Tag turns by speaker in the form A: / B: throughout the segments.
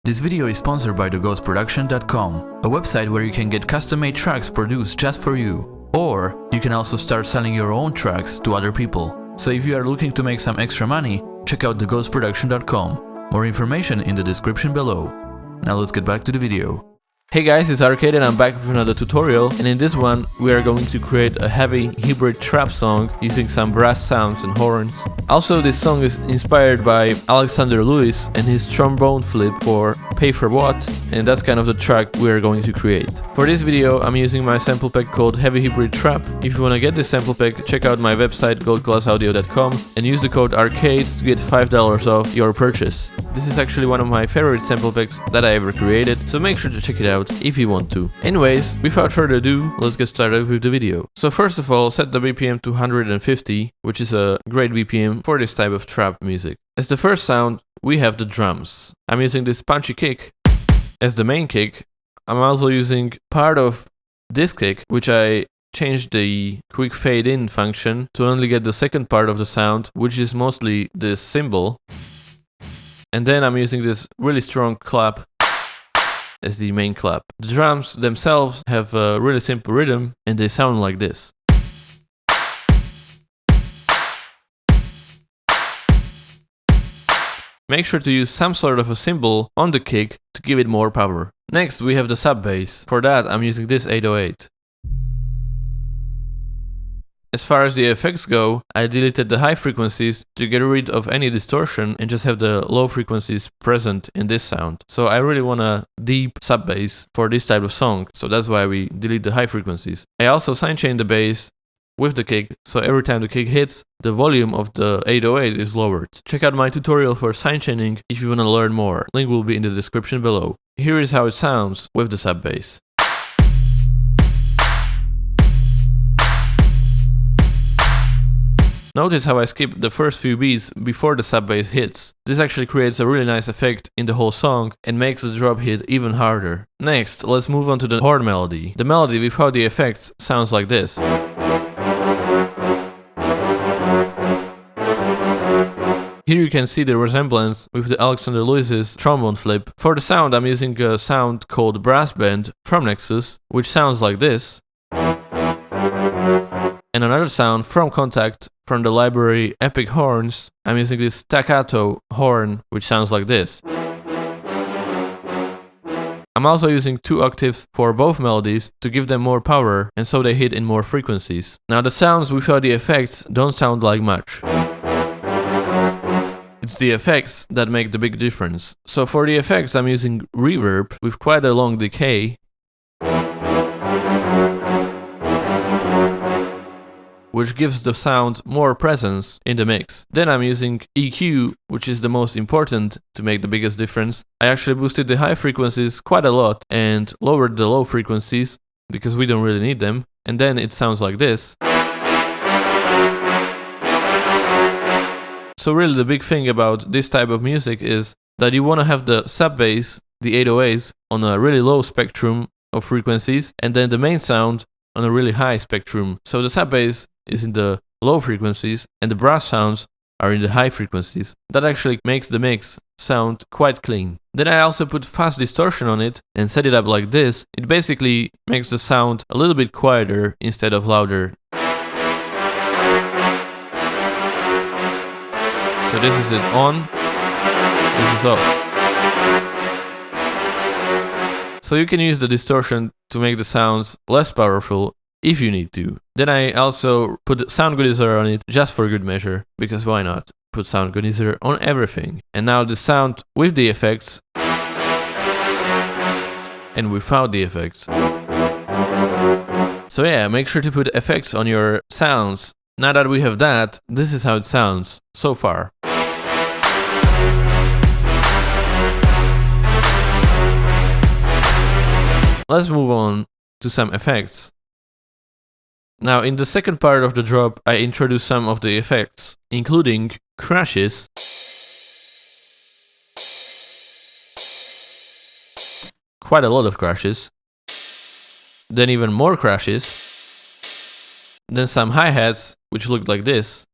A: This video is sponsored by theghostproduction.com, a website where you can get custom-made tracks produced just for you. Or you can also start selling your own tracks to other people. So if you are looking to make some extra money, check out theghostproduction.com. More information in the description below. Now let's get back to the video.
B: Hey guys, it's Arcade and I'm back with another tutorial, and in this one we are going to create a heavy hybrid trap song using some brass sounds and horns. Also, this song is inspired by Alexander Lewis and his trombone flip for Pay for What, and that's kind of the track we are going to create. For this video I'm using my sample pack called Heavy Hybrid Trap. If you want to get this sample pack, check out my website goldclassaudio.com and use the code ARCADE to get $5 off your purchase. This is actually one of my favorite sample packs that I ever created, so make sure to check it out if you want to. Anyways, without further ado, let's get started with the video. So first of all, set the BPM to 150, which is a great BPM for this type of trap music. As the first sound, we have the drums. I'm using this punchy kick as the main kick. I'm also using part of this kick, which I changed the quick fade in function to only get the second part of the sound, which is mostly this cymbal. And then I'm using this really strong clap as the main clap. The drums themselves have a really simple rhythm and they sound like this. Make sure to use some sort of a cymbal on the kick to give it more power. Next we have the sub bass. For that I'm using this 808. As far as the effects go, I deleted the high frequencies to get rid of any distortion and just have the low frequencies present in this sound. So I really want a deep sub bass for this type of song, so that's why we delete the high frequencies. I also sidechain the bass with the kick, so every time the kick hits, the volume of the 808 is lowered. Check out my tutorial for sidechaining if you want to learn more. Link will be in the description below. Here is how it sounds with the sub bass. Notice how I skip the first few beats before the sub bass hits. This actually creates a really nice effect in the whole song and makes the drop hit even harder. Next, let's move on to the horn melody. The melody without the effects sounds like this. Here you can see the resemblance with the Alexander Lewis's trombone flip. For the sound I'm using a sound called Brass Band from Nexus, which sounds like this. And another sound from Contact from the library Epic Horns. I'm using this staccato horn, which sounds like this. I'm also using 2 octaves for both melodies to give them more power and so they hit in more frequencies. Now the sounds without the effects don't sound like much. It's the effects that make the big difference. So for the effects I'm using reverb with quite a long decay, which gives the sound more presence in the mix. Then I'm using EQ, which is the most important to make the biggest difference. I actually boosted the high frequencies quite a lot and lowered the low frequencies because we don't really need them. And then it sounds like this. So really the big thing about this type of music is that you want to have the sub bass, the 808s, on a really low spectrum of frequencies, and then the main sound on a really high spectrum. So the sub bass is in the low frequencies and the brass sounds are in the high frequencies. That actually makes the mix sound quite clean. Then I also put fast distortion on it and set it up like this. It basically makes the sound a little bit quieter instead of louder. So this is it on, this is off. So you can use the distortion to make the sounds less powerful if you need to. Then I also put sound goodizer on it just for good measure, because why not? Put sound goodizer on everything. And now the sound with the effects and without the effects. So yeah, make sure to put effects on your sounds. Now that we have that, this is how it sounds so far. Let's move on to some effects. Now in the second part of the drop I introduce some of the effects, including crashes, quite a lot of crashes, then even more crashes, then some hi-hats which look like this,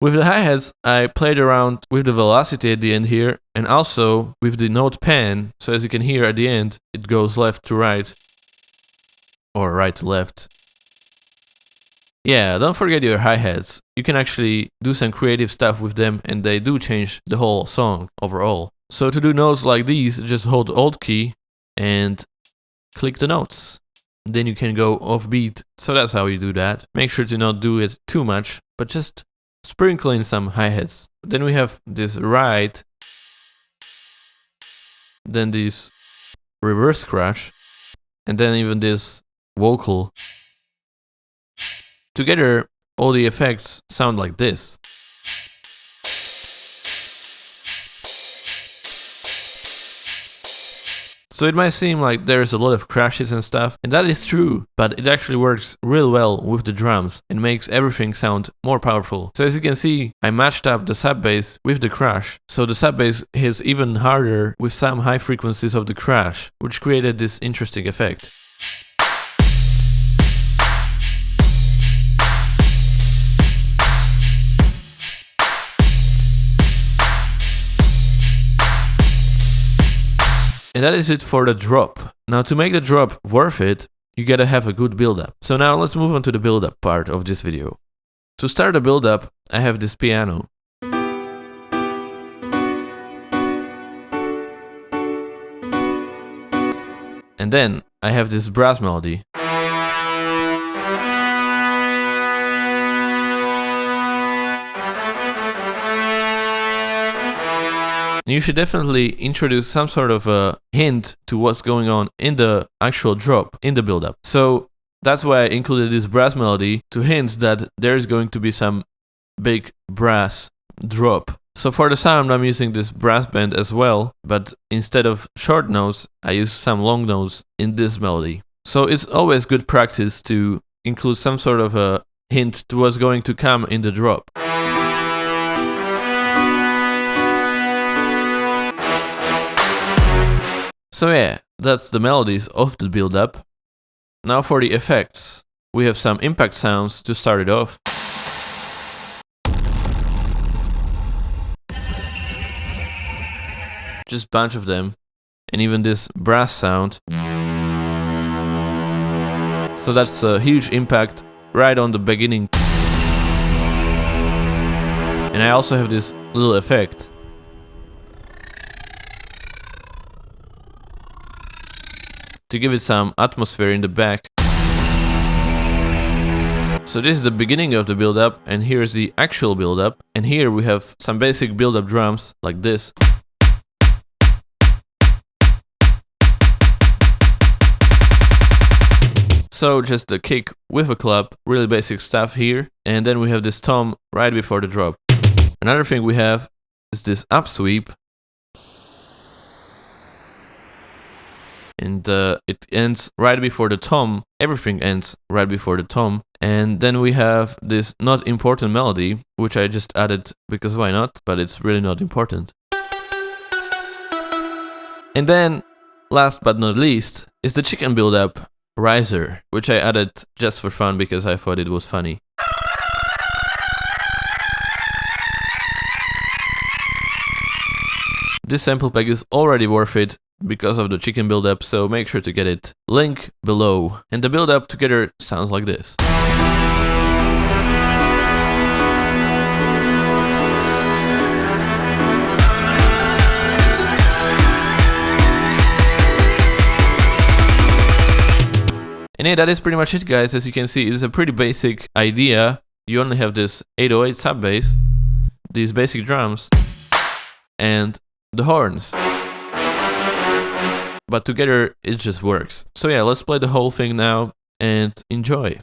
B: With the hi-hats, I played around with the velocity at the end here, and also with the note pan, so as you can hear at the end, it goes left to right, or right to left. Yeah, don't forget your hi-hats. You can actually do some creative stuff with them, and they do change the whole song overall. So to do notes like these, just hold Alt key and click the notes. Then you can go off beat, so that's how you do that. Make sure to not do it too much, but just sprinkle in some hi-hats. Then we have this right, then this reverse crash, and then even this vocal. Together, all the effects sound like this. So it might seem like there's a lot of crashes and stuff, and that is true, but it actually works real well with the drums and makes everything sound more powerful. So as you can see, I matched up the sub bass with the crash, so the sub bass hits even harder with some high frequencies of the crash, which created this interesting effect. And that is it for the drop. Now to make the drop worth it, you gotta have a good build-up. So now let's move on to the build-up part of this video. To start the build-up, I have this piano. And then I have this brass melody. And you should definitely introduce some sort of a hint to what's going on in the actual drop, in the build-up. So that's why I included this brass melody to hint that there's going to be some big brass drop. So for the sound, I'm using this brass band as well, but instead of short notes, I use some long notes in this melody. So it's always good practice to include some sort of a hint to what's going to come in the drop. So yeah, that's the melodies of the build-up. Now for the effects. We have some impact sounds to start it off. Just a bunch of them. And even this brass sound. So that's a huge impact right on the beginning. And I also have this little effect. To give it some atmosphere in the back. So this is the beginning of the build-up, and here's the actual build-up. And here we have some basic build-up drums, like this. So just the kick with a clap, really basic stuff here. And then we have this tom right before the drop. Another thing we have is this upsweep. And it ends right before the tom. Everything ends right before the tom. And then we have this not important melody, which I just added because why not, but it's really not important. And then, last but not least, is the chicken build-up, Riser, which I added just for fun because I thought it was funny. This sample pack is already worth it because of the chicken build-up, so make sure to get it. Link below. And the build-up together sounds like this. And yeah, that is pretty much it, guys. As you can see, it's a pretty basic idea. You only have this 808 sub bass, these basic drums, and the horns. But together, it just works. So yeah, let's play the whole thing now and enjoy.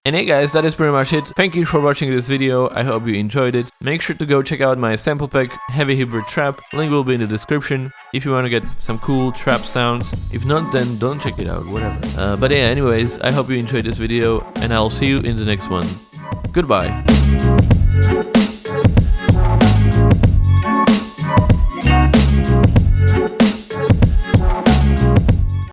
B: And hey guys, that is pretty much it. Thank you for watching this video, I hope you enjoyed it. Make sure to go check out my sample pack, Heavy Hybrid Trap, link will be in the description if you want to get some cool trap sounds. If not, then don't check it out, whatever. But yeah, anyways, I hope you enjoyed this video and I'll see you in the next one. Goodbye.